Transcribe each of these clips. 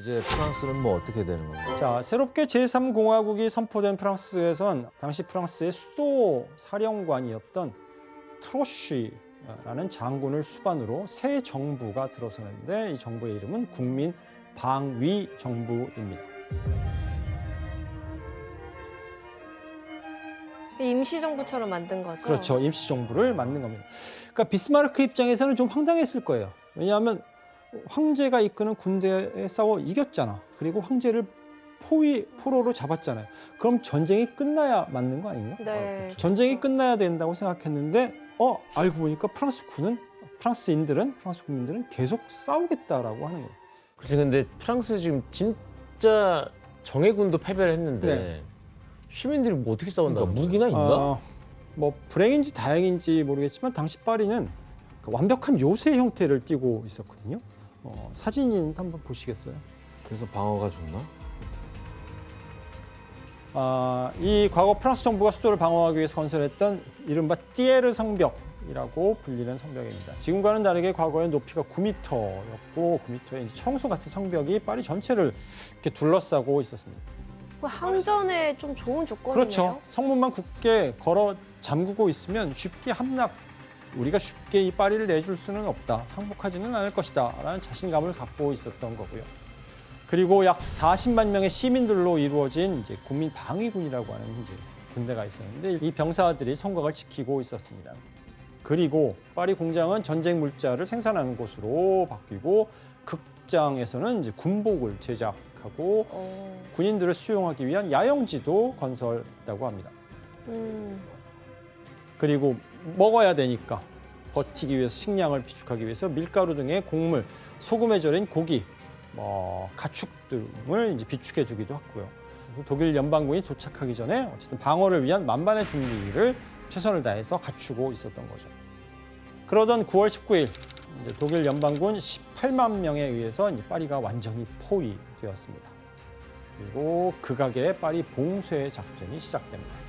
이제 프랑스는 뭐 어떻게 되는 건가요? 자, 새롭게 제3공화국이 선포된 프랑스에선 당시 프랑스의 수도 사령관이었던 트로쉬라는 장군을 수반으로 새 정부가 들어서는데 이 정부의 이름은 국민 방위 정부입니다. 임시정부처럼 만든 거죠? 그렇죠. 임시정부를 만든 겁니다. 그러니까 비스마르크 입장에서는 좀 황당했을 거예요. 왜냐하면 황제가 이끄는 군대에 싸워 이겼잖아. 그리고 황제를 포로로 잡았잖아요. 그럼 전쟁이 끝나야 맞는 거 아니냐? 네. 전쟁이 끝나야 된다고 생각했는데 알고 보니까 프랑스 국민들은 계속 싸우겠다라고 하는 거예요. 그렇지. 근데 프랑스 지금 진짜 정예군도 패배를 했는데 네. 시민들이 뭐 어떻게 싸운다? 그러니까 무기나 있나? 뭐 불행인지 다행인지 모르겠지만 당시 파리는 그 완벽한 요새 형태를 띠고 있었거든요. 사진 한번 보시겠어요? 그래서 방어가 좋나? 이 과거 프랑스 정부가 수도를 방어하기 위해서 건설했던 이른바 띠에르 성벽이라고 불리는 성벽입니다. 지금과는 다르게 과거에 높이가 9m였고 9m의 청소 같은 성벽이 파리 전체를 이렇게 둘러싸고 있었습니다. 그 항전에 좀 좋은 조건이네요. 그렇죠. 성문만 굳게 걸어 잠그고 있으면 우리가 쉽게 이 파리를 내줄 수는 없다. 항복하지는 않을 것이다. 라는 자신감을 갖고 있었던 거고요. 그리고 약 40만 명의 시민들로 이루어진 이제 국민 방위군이라고 하는 이제 군대가 있었는데 이 병사들이 성곽을 지키고 있었습니다. 그리고 파리 공장은 전쟁 물자를 생산하는 곳으로 바뀌고 극장에서는 이제 군복을 제작하고 군인들을 수용하기 위한 야영지도 건설했다고 합니다. 그리고 먹어야 되니까 버티기 위해서 식량을 비축하기 위해서 밀가루 등의 곡물, 소금에 절인 고기, 가축 등을 이제 비축해 두기도 했고요. 독일 연방군이 도착하기 전에 어쨌든 방어를 위한 만반의 준비를 최선을 다해서 갖추고 있었던 거죠. 그러던 9월 19일 이제 독일 연방군 18만 명에 의해서 이제 파리가 완전히 포위되었습니다. 그리고 극악의 파리 봉쇄 작전이 시작됩니다.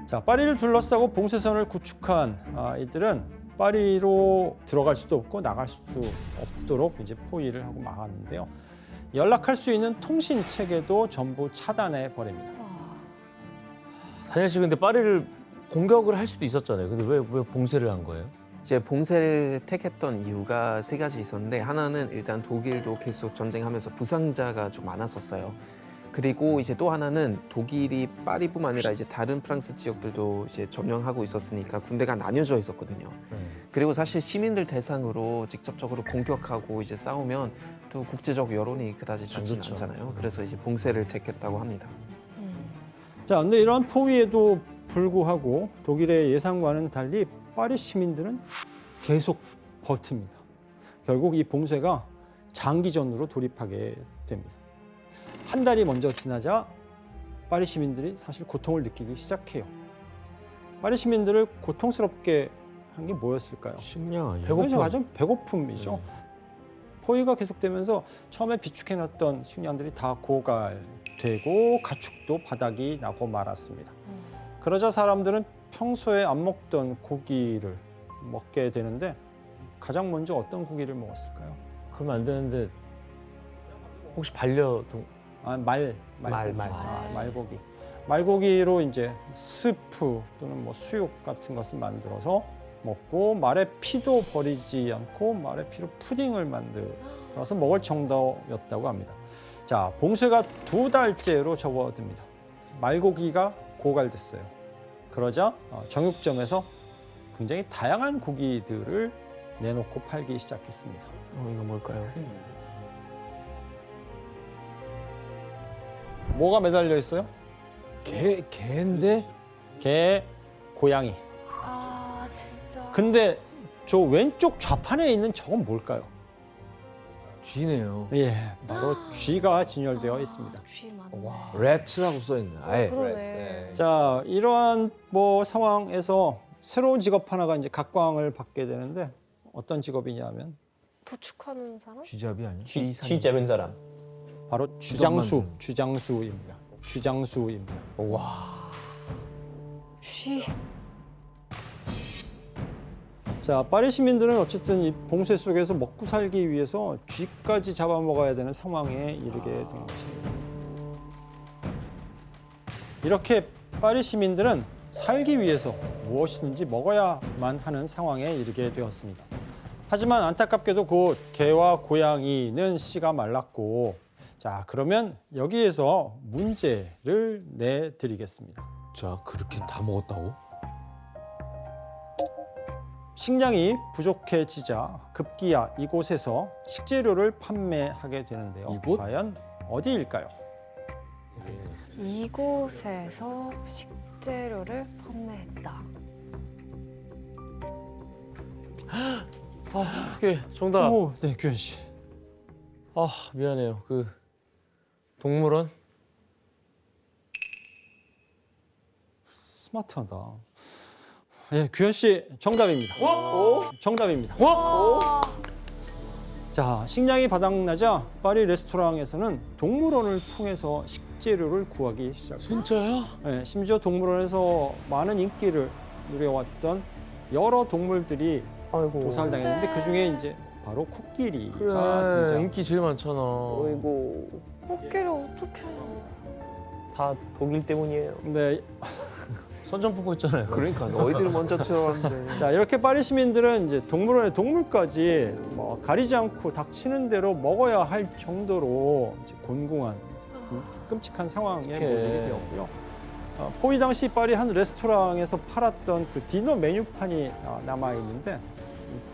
자, 파리를 둘러싸고 봉쇄선을 구축한 이들은 파리로 들어갈 수도 없고 나갈 수도 없도록 이제 포위를 하고 막았는데요. 연락할 수 있는 통신 체계도 전부 차단해 버립니다. 사실 씨 근데 파리를 공격을 할 수도 있었잖아요. 근데 왜 봉쇄를 한 거예요? 이제 봉쇄를 택했던 이유가 세 가지 있었는데 하나는 일단 독일도 계속 전쟁하면서 부상자가 좀 많았었어요. 그리고 이제 또 하나는 독일이 파리뿐만 아니라 이제 다른 프랑스 지역들도 이제 점령하고 있었으니까 군대가 나뉘어져 있었거든요. 그리고 사실 시민들 대상으로 직접적으로 공격하고 이제 싸우면 또 국제적 여론이 그다지 좋지는 좋죠. 않잖아요. 그래서 이제 봉쇄를 택했다고 합니다. 자, 근데 이러한 포위에도 불구하고 독일의 예상과는 달리 파리 시민들은 계속 버팁니다. 결국 이 봉쇄가 장기전으로 돌입하게 됩니다. 한 달이 먼저 지나자 파리 시민들이 사실 고통을 느끼기 시작해요. 파리 시민들을 고통스럽게 한 게 뭐였을까요? 식량 아니야? 배고픔. 가장 배고픔이죠. 포위가 계속되면서 처음에 비축해놨던 식량들이 다 고갈되고 가축도 바닥이 나고 말았습니다. 그러자 사람들은 평소에 안 먹던 고기를 먹게 되는데 가장 먼저 어떤 고기를 먹었을까요? 그러면 안 되는데 혹시 말고기. 말고기로 이제 스프 또는 뭐 수육 같은 것을 만들어서 먹고 말의 피도 버리지 않고 말의 피로 푸딩을 만들어서 먹을 정도였다고 합니다. 자, 봉쇄가 2달째로 접어듭니다. 말고기가 고갈됐어요. 그러자 정육점에서 굉장히 다양한 고기들을 내놓고 팔기 시작했습니다. 이거 뭘까요? 뭐가 매달려 있어요? 개인데? 개, 고양이. 아, 진짜. 근데 저 왼쪽 좌판에 있는 저건 뭘까요? 쥐네요. 예, 바로 쥐가 진열되어 있습니다. 쥐 많네. 레츠라고 써있네. 아예. 그러네. 자, 이러한 상황에서 새로운 직업 하나가 이제 각광을 받게 되는데 어떤 직업이냐면 도축하는 사람? 쥐잡이 아니야? 쥐 잡은 사람. 바로 주장수입니다. 주장수입니다. 쥐. 자, 파리 시민들은 어쨌든 이 봉쇄 속에서 먹고 살기 위해서 쥐까지 잡아먹어야 되는 상황에 이르게 된 것입니다. 이렇게 파리 시민들은 살기 위해서 무엇이든지 먹어야만 하는 상황에 이르게 되었습니다. 하지만 안타깝게도 곧 개와 고양이는 씨가 말랐고, 자, 그러면 여기에서 문제를 내드리겠습니다. 자, 그렇게 다 먹었다고? 식량이 부족해지자 급기야 이곳에서 식재료를 판매하게 되는데요. 이곳? 과연 어디일까요? 이곳에서 식재료를 판매했다. 어떻게 정답. 오, 네, 규현 씨. 아 미안해요. 그 동물원. 스마트하다. 네, 규현 씨 정답입니다. 정답입니다. 와, 자, 식량이 바닥나자 파리 레스토랑에서는 동물원을 통해서 식재료를 구하기 시작합니다. 진짜야? 네, 심지어 동물원에서 많은 인기를 누려왔던 여러 동물들이 아이고. 도살당했는데 네. 그 중에 이제 바로 코끼리가 그래 등장. 인기 제일 많잖아. 아이고. 코끼리 어떡해. 다 독일 때문이에요. 네, 선전포고 있잖아요. 그러니까 너희들 먼저 들어왔는데. 자, 이렇게 파리 시민들은 이제 동물원의 동물까지 뭐 가리지 않고 닥치는 대로 먹어야 할 정도로 이제 곤궁한 끔찍한 상황에 어떡해. 몰리게 되었고요. 포위 당시 파리 한 레스토랑에서 팔았던 그 디너 메뉴판이 남아 있는데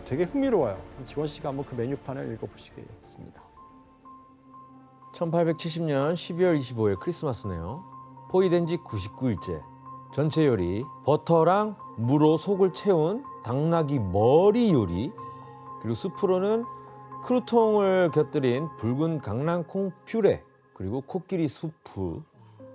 되게 흥미로워요. 지원 씨가 한번 그 메뉴판을 읽어보시겠습니다. 1870년 12월 25일 크리스마스네요. 포위된 지 99일째. 전체 요리, 버터랑 무로 속을 채운 당나귀 머리 요리, 그리고 수프로는 크루통을 곁들인 붉은 강낭콩 퓨레, 그리고 코끼리 수프,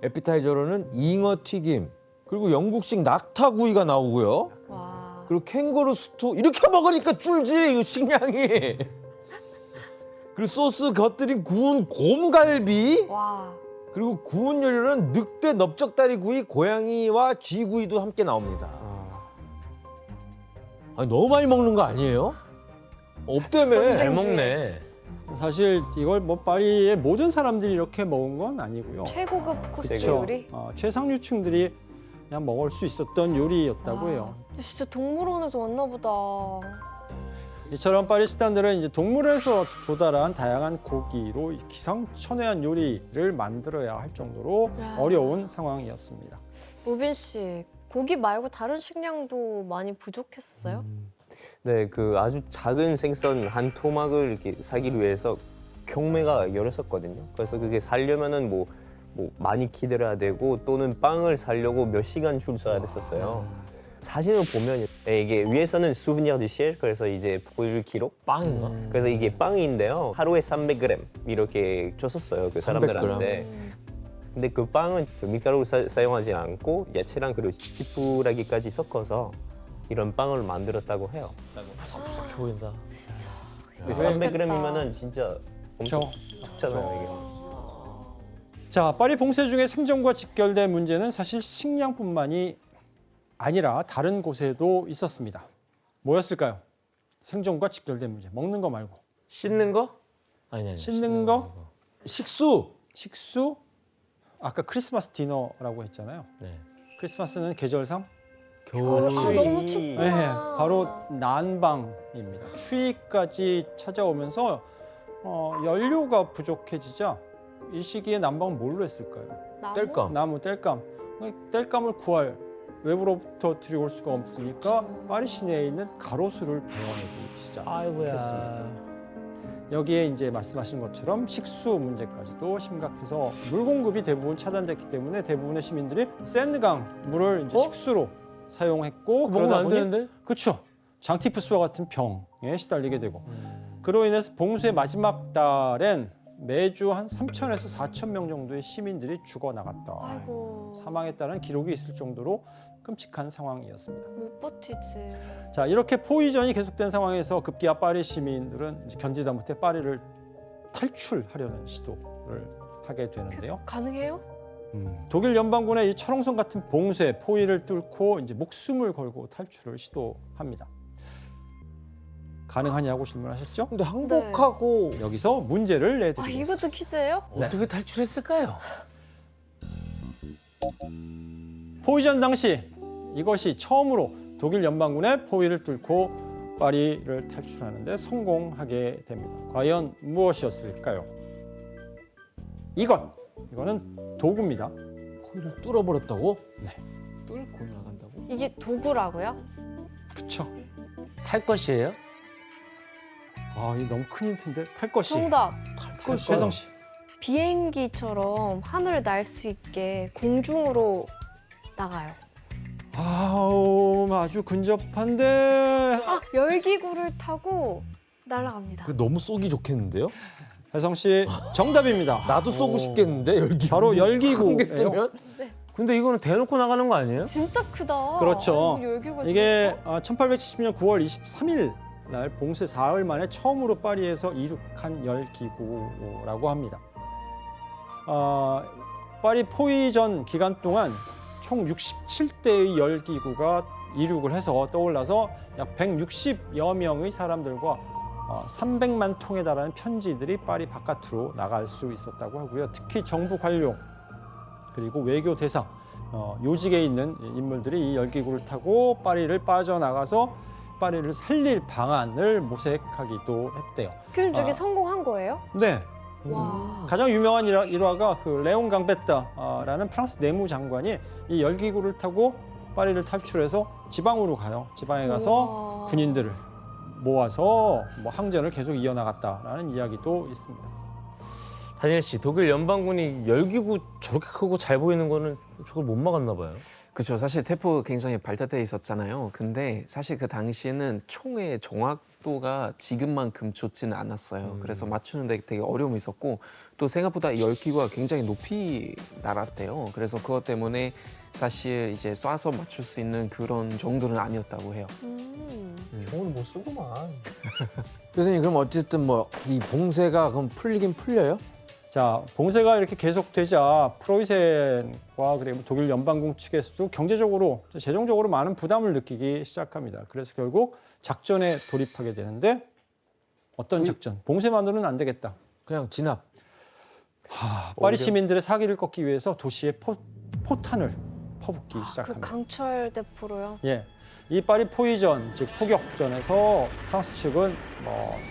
에피타이저로는 잉어 튀김, 그리고 영국식 낙타구이가 나오고요. 와. 그리고 캥거루 스투, 이렇게 먹으니까 줄지, 이 식량이. 그리고 소스 곁들인 구운 곰갈비, 와. 그리고 구운 요리로는 늑대 넓적다리 구이, 고양이와 쥐구이도 함께 나옵니다. 아니, 너무 많이 먹는 거 아니에요? 없다며. 잘 먹네. 사실 이걸 뭐 파리의 모든 사람들이 이렇게 먹은 건 아니고요. 최고급 코스 그쵸. 요리. 최상류층들이 그냥 먹을 수 있었던 요리였다고 해요. 아, 진짜 동물원에서 왔나 보다. 이처럼 파리 식단들은 이제 동물에서 조달한 다양한 고기로 기상천외한 요리를 만들어야 할 정도로 야. 어려운 상황이었습니다. 우빈 씨, 고기 말고 다른 식량도 많이 부족했었어요? 네, 그 아주 작은 생선 한 토막을 이렇게 사기 위해서 경매가 열렸었거든요. 그래서 그게 살려면은 뭐 많이 기다려야 되고 또는 빵을 사려고 몇 시간 줄 서야 됐었어요. 사진을 보면 이게 위에서는 수브니어 드 실, 그래서 이제 보일 기록. 빵인가? 그래서 이게 빵인데요. 하루에 300g 이렇게 줬었어요, 그 300g. 사람들한테. 근데 그 빵은 그 밀가루를 사용하지 않고 야채랑 그리고 지푸라기까지 섞어서 이런 빵을 만들었다고 해요. 푸석푸석해 보인다. 그 300g이면은 진짜 엄청 그렇죠. 작잖아요, 이게. 자, 파리 봉쇄 중에 생존과 직결된 문제는 사실 식량뿐만이 아니라 다른 곳에도 있었습니다. 뭐였을까요? 생존과 직결된 문제. 먹는 거 말고. 씻는 거? 아니. 씻는 거? 식수. 식수? 아까 크리스마스 디너라고 했잖아요. 네. 크리스마스는 계절상 겨울. 아, 너무 춥구나. 네, 바로 난방입니다. 추위까지 찾아오면서 연료가 부족해지자 이 시기에 난방은 뭘로 했을까요? 나무? 뗄감. 나무 뗄감. 뗄감을 구할 외부로부터 들여올 수가 없으니까 파리 시내에 있는 가로수를 배워내기 시작했습니다. 여기에 이제 말씀하신 것처럼 식수 문제까지도 심각해서 물 공급이 대부분 차단됐기 때문에 대부분의 시민들이 샌드강 물을 이제 식수로 사용했고 먹으면 안 되는데? 그렇죠. 장티푸스와 같은 병에 시달리게 되고 그로 인해서 봉쇄 마지막 달엔 매주 한 3,000에서 4,000 명 정도의 시민들이 죽어나갔다. 아이고, 사망에 따른 기록이 있을 정도로 끔찍한 상황이었습니다. 못 버티지. 자, 이렇게 포위전이 계속된 상황에서 급기야 파리 시민들은 이제 견디다 못해 파리를 탈출하려는 시도를 하게 되는데요. 가능해요? 독일 연방군의 이 철옹성 같은 봉쇄, 포위를 뚫고 이제 목숨을 걸고 탈출을 시도합니다. 가능하냐고 질문하셨죠? 근데 항복하고 여기서 문제를 아, 내드리겠습니다. 이것도 퀴즈예요? 네. 어떻게 탈출했을까요? 포위전 당시 이것이 처음으로 독일 연방군의 포위를 뚫고 파리를 탈출하는데 성공하게 됩니다. 과연 무엇이었을까요? 이거는 도구입니다. 포위를 뚫어버렸다고? 뚫고 나간다고? 이게 도구라고요? 그쵸? 탈 것이에요? 아, 이 너무 큰 힌트인데 탈 것이. 정답. 최성 씨. 비행기처럼 하늘을 날 수 있게 공중으로 나가요. 아우, 아주 근접한데. 아, 열기구를 타고 날아갑니다. 그 너무 쏘기 좋겠는데요? 혜성 씨 정답입니다. 나도 쏘고 싶겠는데 열기. 바로 열기구. 한개 뜨면 근데 이거는 대놓고 나가는 거 아니에요? 진짜 크다. 그렇죠. 아이고, 열기구가 이게 진짜 1870년 9월 23일 날 봉쇄 사흘 만에 처음으로 파리에서 이륙한 열기구라고 합니다. 파리 포위전 기간 동안 총 67대의 열기구가 이륙을 해서 떠올라서 약 160여 명의 사람들과 300만 통에 달하는 편지들이 파리 바깥으로 나갈 수 있었다고 하고요. 특히 정부 관료 그리고 외교 대상, 요직에 있는 인물들이 이 열기구를 타고 파리를 빠져나가서 파리를 살릴 방안을 모색하기도 했대요. 그럼 저게 아. 성공한 거예요? 네, 와. 가장 유명한 일화가 그 레옹 강베타라는 프랑스 내무장관이 이 열기구를 타고 파리를 탈출해서 지방으로 가요. 지방에 가서 우와. 군인들을 모아서 뭐 항전을 계속 이어나갔다라는 이야기도 있습니다. 다니엘 씨, 독일 연방군이 열기구 저렇게 크고 잘 보이는 거는 저걸 못 막았나 봐요. 그렇죠. 사실 태포 굉장히 발달돼 있었잖아요. 근데 사실 그 당시에는 총의 정확도가 지금만큼 좋지는 않았어요. 그래서 맞추는데 되게 어려움이 있었고 또 생각보다 열기구가 굉장히 높이 날았대요. 그래서 그것 때문에 사실 이제 쏴서 맞출 수 있는 그런 정도는 아니었다고 해요. 총을 못 쓰구만. 교수님 그럼 어쨌든 뭐 이 봉쇄가 그럼 풀리긴 풀려요? 자, 봉쇄가 이렇게 계속되자 프로이센과 그리고 독일 연방군 측에서도 경제적으로, 재정적으로 많은 부담을 느끼기 시작합니다. 그래서 결국 작전에 돌입하게 되는데 어떤 작전? 봉쇄만으로는 안 되겠다. 그냥 진압. 파리 시민들의 사기를 꺾기 위해서 도시에 포탄을 퍼붓기 그 시작합니다. 강철 대포로요. 예, 이 파리 포위전, 즉 포격전에서 프랑스 측은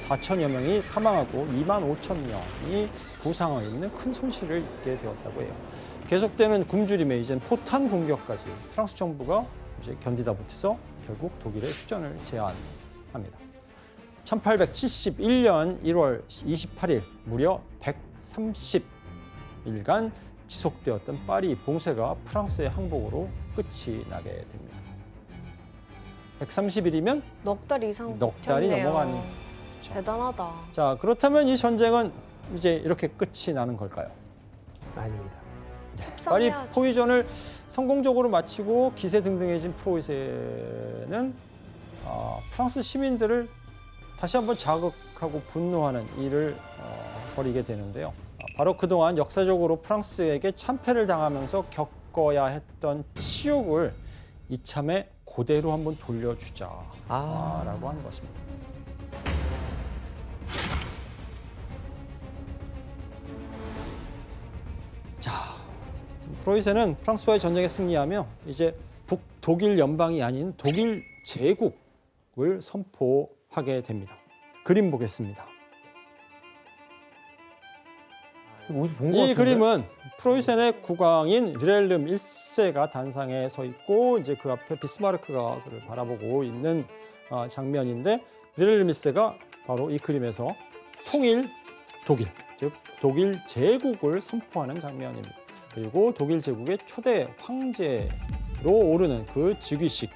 4천여 명이 사망하고 2만 5천 명이 부상을 입는 큰 손실을 입게 되었다고 해요. 계속되는 굶주림에 이젠 포탄 공격까지 프랑스 정부가 이제 견디다 못해서 결국 독일의 휴전을 제안합니다. 1871년 1월 28일 무려 130일간 지속되었던 파리 봉쇄가 프랑스의 항복으로 끝이 나게 됩니다. 130일이면 넉 달 이상 넉 달이 버텼네요. 넘어가는. 대단하다. 자, 그렇다면 이 전쟁은 이제 이렇게 끝이 나는 걸까요? 아닙니다. 파리 협상해야죠. 포위전을 성공적으로 마치고 기세등등해진 프로이센은 프랑스 시민들을 다시 한번 자극하고 분노하는 일을 벌이게 되는데요. 바로 그동안 역사적으로 프랑스에게 참패를 당하면서 겪어야 했던 치욕을 이참에 그대로 한번 돌려주자라고 하는 것입니다. 자, 프로이센은 프랑스와의 전쟁에 승리하며 이제 북독일 연방이 아닌 독일 제국을 선포하게 됩니다. 그림 보겠습니다. 어디서 본 것 이 같은데? 그림은 프로이센의 국왕인 윌헬름 1세가 단상에 서 있고 이제 그 앞에 비스마르크가 그를 바라보고 있는 장면인데 윌헬름 1세가 바로 이 그림에서 통일 독일, 즉 독일 제국을 선포하는 장면입니다. 그리고 독일 제국의 초대 황제로 오르는 그 즉위식이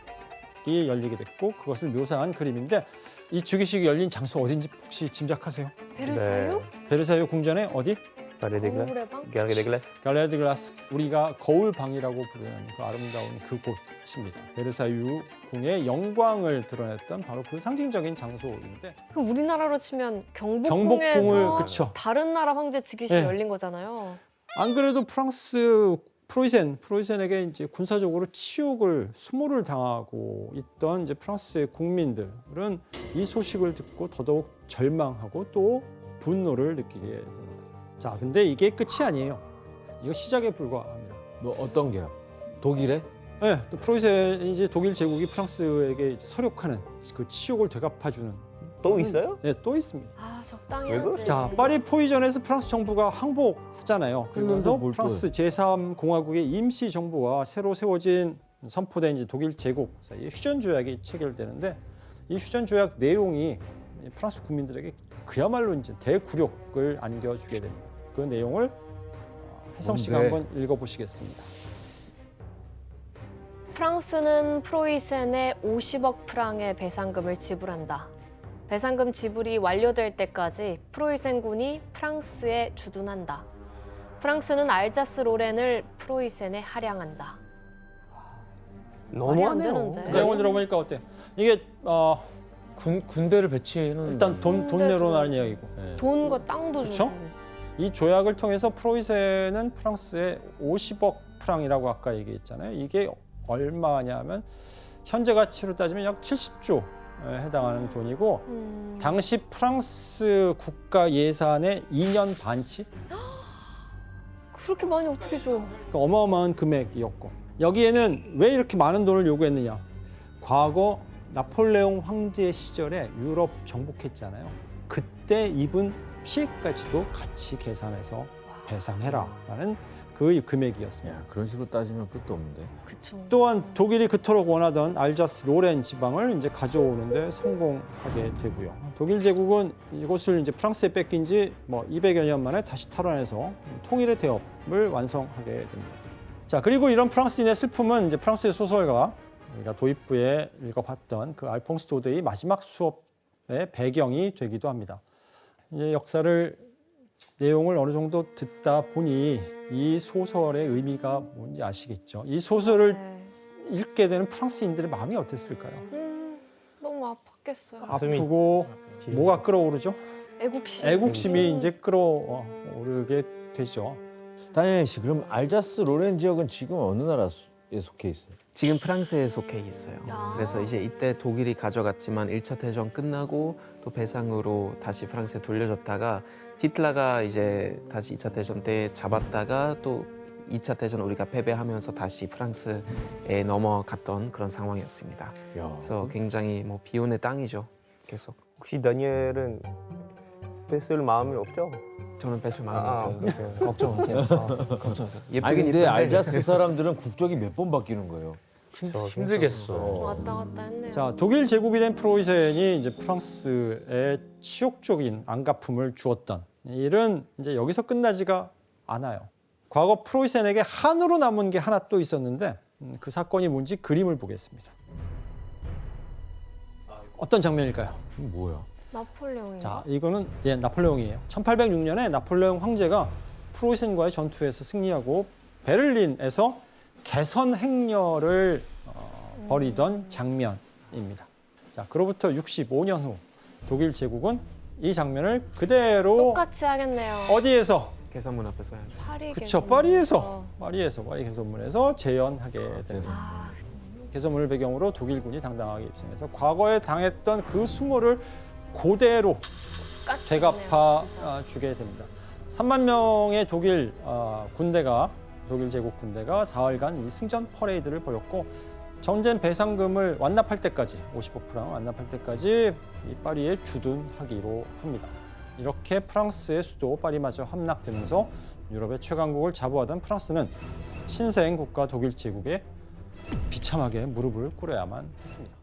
열리게 됐고 그것을 묘사한 그림인데 이 즉위식이 열린 장소 어딘지 혹시 짐작하세요? 베르사유? 베르사유 궁전의 어디? 가레 거울의 방? 데 글라스. 갈레 드 글라스, 우리가 거울방이라고 부르는 그 아름다운 그 곳입니다. 베르사유 궁의 영광을 드러냈던 바로 그 상징적인 장소인데 그럼 우리나라로 치면 경복궁을, 경복궁에서 그쵸. 다른 나라 황제 즉위식이 네. 열린 거잖아요. 안 그래도 프랑스 프로이센에게 이제 군사적으로 치욕을 수모를 당하고 있던 이제 프랑스의 국민들은 이 소식을 듣고 더더욱 절망하고 또 분노를 느끼게 됩니다. 자, 근데 이게 끝이 아니에요. 이거 시작에 불과합니다. 뭐 어떤 게요? 독일에? 네, 또 프로이센이 이제 독일 제국이 프랑스에게 이제 서력하는 그 치욕을 되갚아주는 또 있어요? 네, 또 있습니다. 아 적당히 왜 하지. 그러지? 자, 파리 포위전에서 프랑스 정부가 항복하잖아요. 그러면서 뭘 또 프랑스 제3공화국의 임시 정부와 새로 세워진 선포된 이제 독일 제국 사이에 휴전 조약이 체결되는데 이 휴전 조약 내용이 프랑스 국민들에게 그야말로 이제 대굴욕을 안겨주게 됩니다. 그 내용을 혜성 씨가 뭔데? 한번 읽어보시겠습니다. 프랑스는 프로이센에 50억 프랑의 배상금을 지불한다. 배상금 지불이 완료될 때까지 프로이센군이 프랑스에 주둔한다. 프랑스는 알자스 로렌을 프로이센에 할양한다. 말이 안 너무하네요. 되는데. 내용을 들어보니까 어때? 이게 군대를 배치해놓는 일단 돈 내로라는 이야기고 돈과 땅도 그쵸? 주고. 이 조약을 통해서 프로이센은 프랑스에 50억 프랑이라고 아까 얘기했잖아요. 이게 얼마냐면 현재 가치로 따지면 약 70조에 해당하는 돈이고 당시 프랑스 국가 예산의 2년 반치? 그렇게 많이 어떻게 줘? 그러니까 어마어마한 금액이었고 여기에는 왜 이렇게 많은 돈을 요구했느냐? 과거 나폴레옹 황제 시절에 유럽 정복했잖아요. 그때 입은 피해까지도 같이 계산해서 배상해라라는 그 금액이었습니다. 야, 그런 식으로 따지면 끝도 없는데. 그쵸. 또한 독일이 그토록 원하던 알자스 로렌 지방을 이제 가져오는데 성공하게 되고요. 독일 제국은 이곳을 이제 프랑스에 뺏긴 지 뭐 200여 년 만에 다시 탈환해서 통일의 대업을 완성하게 됩니다. 자, 그리고 이런 프랑스인의 슬픔은 이제 프랑스의 소설가 우리가 도입부에 읽어봤던 그 알퐁스 도데의 마지막 수업의 배경이 되기도 합니다. 이제 내용을 어느 정도 듣다 보니 이 소설의 의미가 뭔지 아시겠죠? 이 소설을 네. 읽게 되는 프랑스인들의 마음이 어땠을까요? 너무 아팠겠어요. 아프고 뭐가 끓어오르죠? 애국심. 애국심이 이제 끓어오르게 되죠. 다니엘 씨, 그럼 알자스 로렌 지역은 지금 어느 나라에 속해 있어요? 지금 프랑스에 속해 있어요. 아. 그래서 이제 이때 독일이 가져갔지만 1차 대전 끝나고 또 배상으로 다시 프랑스에 돌려줬다가 히틀러가 이제 다시 2차 대전 때 잡았다가 또 2차 대전 우리가 패배하면서 다시 프랑스에 넘어갔던 그런 상황이었습니다. 그래서 굉장히 뭐 비운의 땅이죠. 계속. 혹시 다니엘은 뺏을 마음이 없죠? 저는 뺏을 마음이 아, 없어요. 그렇죠. 걱정하세요. 걱정하세요. 아니 예쁘긴 근데 예쁜데 알자스 사람들은 국적이 몇 번 바뀌는 거예요? 힘들겠어. 왔다 갔다 했네요. 자, 독일 제국이 된 프로이센이 이제 프랑스에 치욕적인 안갚음을 주었던 일은 이제 여기서 끝나지가 않아요. 과거 프로이센에게 한으로 남은 게 하나 또 있었는데 그 사건이 뭔지 그림을 보겠습니다. 어떤 장면일까요? 이게 뭐야? 나폴레옹인가? 자, 이거는 나폴레옹이에요. 1806년에 나폴레옹 황제가 프로이센과의 전투에서 승리하고 베를린에서 개선 행렬을 벌이던 장면입니다. 자, 그로부터 65년 후 독일 제국은 이 장면을 그대로 똑같이 하겠네요. 어디에서? 계산문 앞에서 해야죠. 파리 그쵸, 개선문에서. 파리 개선문에서 재연하게 됩니다. 아, 개선문을 배경으로 독일군이 당당하게 입성해서 과거에 당했던 그 수모를 그대로 똑같이 되갚아 했네요, 진짜. 주게 됩니다. 3만 명의 독일 제국 군대가 사흘간 이 승전 퍼레이드를 벌였고 전쟁 배상금을 완납할 때까지 50% 완납할 때까지 이 파리에 주둔하기로 합니다. 이렇게 프랑스의 수도 파리마저 함락되면서 유럽의 최강국을 자부하던 프랑스는 신생 국가 독일 제국에 비참하게 무릎을 꿇어야만 했습니다.